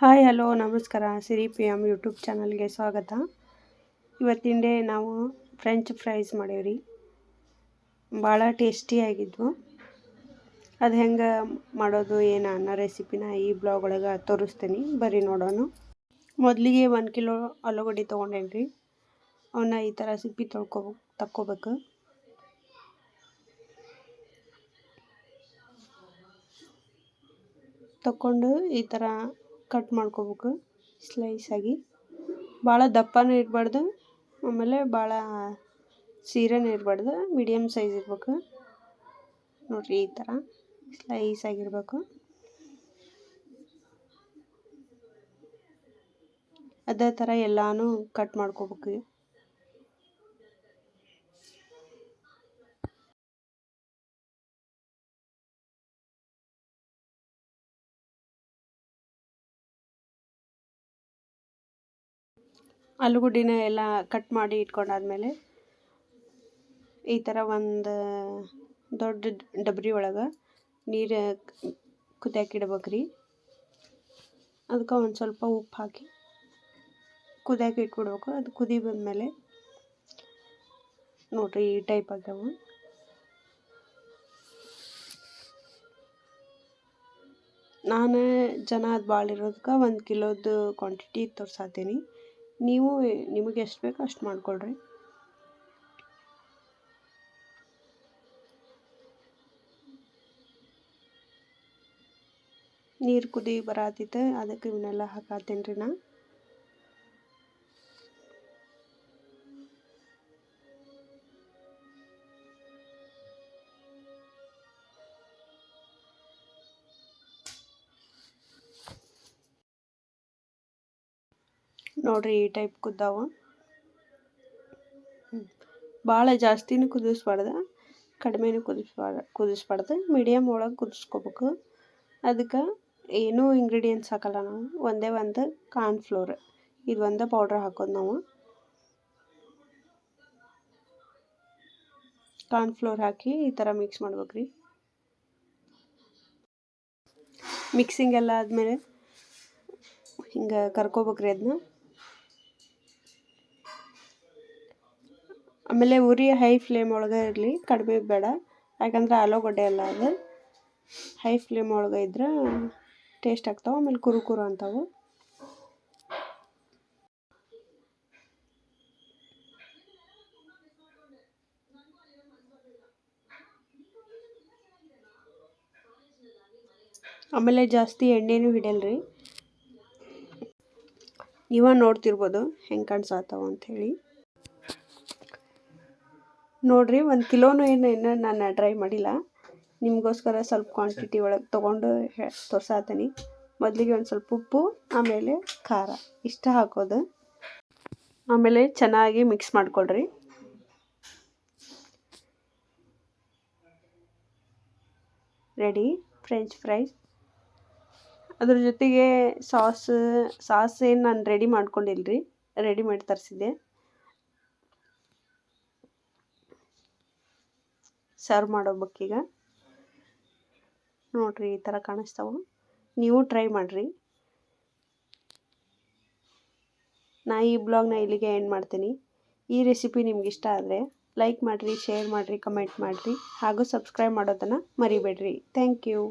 Hi hello ನಮಸ್ಕಾರ ಸಿರಿ P M YouTube ಚಾನಲ್ಗೆ ಸ್ವಾಗತ. ಇವತ್ತಿನ ಡೇ ನಾವು ಫ್ರೆಂಚ್ ಫ್ರೈಸ್ ಮಾಡೇವ್ರಿ. ಭಾಳ ಟೇಸ್ಟಿಯಾಗಿದ್ವು. ಅದು ಹೆಂಗೆ ಮಾಡೋದು ಏನು ಅನ್ನೋ ರೆಸಿಪಿನ ಈ ಬ್ಲಾಗ್ ಒಳಗೆ ತೋರಿಸ್ತೀನಿ, ಬರ್ರಿ ನೋಡೋಣ. ಮೊದಲಿಗೆ 1 ಕಿಲೋ ಆಲೂಗಡ್ಡೆ ತೊಗೊಂಡೇನ್ರಿ. ಅವನ್ನ ಈ ಥರ ಸಿಪ್ಪಿ ತಕ್ಕೋಬೇಕು. ತಕ್ಕೊಂಡು ಈ ಥರ ಕಟ್ ಮಾಡ್ಕೋಬೇಕು ಸ್ಲೈಸಾಗಿ. ಭಾಳ ದಪ್ಪನೂ ಇರಬಾರ್ದು, ಆಮೇಲೆ ಭಾಳ ಸೀರೆನೂ ಇರಬಾರ್ದು, ಮೀಡಿಯಮ್ ಸೈಜ್ ಇರಬೇಕು ನೋಡಿರಿ. ಈ ಥರ ಸ್ಲೈಸಾಗಿರಬೇಕು. ಅದೇ ಥರ ಎಲ್ಲನೂ ಕಟ್ ಮಾಡ್ಕೋಬೇಕು. ಆಲೂಗಡ್ಡಿನ ಎಲ್ಲ ಕಟ್ ಮಾಡಿ ಇಟ್ಕೊಂಡಾದ್ಮೇಲೆ ಈ ಥರ ಒಂದು ದೊಡ್ಡ ಡಬ್ರಿ ಒಳಗೆ ನೀರು ಕುದಿಯಕ್ಕೆ ಇಡ್ಬೇಕ್ರಿ. ಅದಕ್ಕೆ ಒಂದು ಸ್ವಲ್ಪ ಉಪ್ಪು ಹಾಕಿ ಕುದಿಯಕ್ಕೆ ಇಟ್ಬಿಡ್ಬೇಕು. ಅದು ಕುದಿ ಬಂದಮೇಲೆ ನೋಡಿರಿ ಈ ಟೈಪ್ ಆಗ್ಯಾವು. ನಾನು ಜನ ಅದು ಭಾಳ ಇರೋದಕ್ಕೆ 1 ಕಿಲೋದು ಕ್ವಾಂಟಿಟಿ ತೋರ್ಸಾತೀನಿ. ನೀವು ನಿಮಗೆ ಎಷ್ಟು ಬೇಕೋ ಅಷ್ಟು ಮಾಡ್ಕೊಳ್ರಿ. ನೀರು ಕುದಿ ಬರತೈತೆ, ಅದಕ್ಕೆ ಇವನ್ನೆಲ್ಲ ಹಾಕಾತೀನಿ ರೀ ನಾ. ನೋಡಿರಿ ಈ ಟೈಪ್ ಕುದ್ದಾವು. ಭಾಳ ಜಾಸ್ತಿನೂ ಕುದಿಸ್ಬಾರ್ದು, ಕಡಿಮೆನೂ ಕುದಿಸ್ಬಾರ್ದು, ಮೀಡಿಯಮ್ ಒಳಗೆ ಕುದಿಸ್ಕೋಬೇಕು. ಅದಕ್ಕೆ ಏನೂ ಇಂಗ್ರೀಡಿಯೆಂಟ್ಸ್ ಹಾಕಲ್ಲ ನಾವು. ಒಂದೇ ಒಂದು ಕಾರ್ನ್ಫ್ಲೋರ್, ಇದು ಒಂದೇ ಪೌಡ್ರ್ ಹಾಕೋದು ನಾವು. ಕಾರ್ನ್ಫ್ಲೋರ್ ಹಾಕಿ ಈ ಥರ ಮಿಕ್ಸ್ ಮಾಡ್ಬೇಕ್ರಿ. ಮಿಕ್ಸಿಂಗ್ ಎಲ್ಲ ಆದಮೇಲೆ ಹಿಂಗೆ ಕರ್ಕೋಬೇಕ್ರಿ ಅದನ್ನ. ಆಮೇಲೆ ಉರಿ ಹೈ ಫ್ಲೇಮ್ ಒಳಗೆ ಇರಲಿ, ಕಡಿಮೆ ಬೇಡ, ಯಾಕಂದ್ರೆ ಆಲೂಗಡ್ಡೆ ಎಲ್ಲ ಅದು ಹೈ ಫ್ಲೇಮ್ ಒಳಗೆ ಇದ್ರೆ ಟೇಸ್ಟ್ ಆಗ್ತಾವೆ, ಆಮೇಲೆ ಕುರು ಅಂತಾವೆ. ಆಮೇಲೆ ಜಾಸ್ತಿ ಎಣ್ಣೆನೂ ಹಿಡಿಯಲ್ರಿ. ನೀವೇ ನೋಡ್ತಿರ್ಬೋದು ಹೆಂಗೆ ಕಾಣಿಸ್ತಾವೆ ಅಂಥೇಳಿ. ನೋಡಿರಿ 1 ಕಿಲೋನೂ ಇನ್ನೂ ನಾನು ಟ್ರೈ ಮಾಡಿಲ್ಲ. ನಿಮಗೋಸ್ಕರ ಸ್ವಲ್ಪ ಕ್ವಾಂಟಿಟಿ ಒಳಗೆ ತೊಗೊಂಡು ತೋರ್ಸಾತೀನಿ. ಮೊದಲಿಗೆ ಒಂದು ಸ್ವಲ್ಪ ಉಪ್ಪು, ಆಮೇಲೆ ಖಾರ ಇಷ್ಟ ಹಾಕೋದು. ಆಮೇಲೆ ಚೆನ್ನಾಗಿ ಮಿಕ್ಸ್ ಮಾಡ್ಕೊಳ್ರಿ. Ready french fries. ಅದ್ರ ಜೊತೆಗೆ ಸಾಸ್ ಏನು ನಾನು ರೆಡಿ ಮಾಡ್ಕೊಂಡಿಲ್ರಿ, ರೆಡಿಮೇಡ್ ತರಿಸಿದ್ದೆ. ಸರ್ವ್ ಮಾಡೋಬೇಕೀಗ. ನೋಡಿರಿ ಈ ಥರ ಕಾಣಿಸ್ತಾವೆ. ನೀವು ಟ್ರೈ ಮಾಡಿರಿ. ನಾ ಈ ಬ್ಲಾಗ್ನ ಇಲ್ಲಿಗೆ ಎಂಡ್ ಮಾಡ್ತೀನಿ. ಈ ರೆಸಿಪಿ ನಿಮ್ಗೆ ಇಷ್ಟ ಆದರೆ ಲೈಕ್ ಮಾಡಿರಿ, ಶೇರ್ ಮಾಡಿರಿ, ಕಮೆಂಟ್ ಮಾಡಿರಿ, ಹಾಗೂ ಸಬ್ಸ್ಕ್ರೈಬ್ ಮಾಡೋದನ್ನು ಮರಿಬೇಡ್ರಿ. Thank you.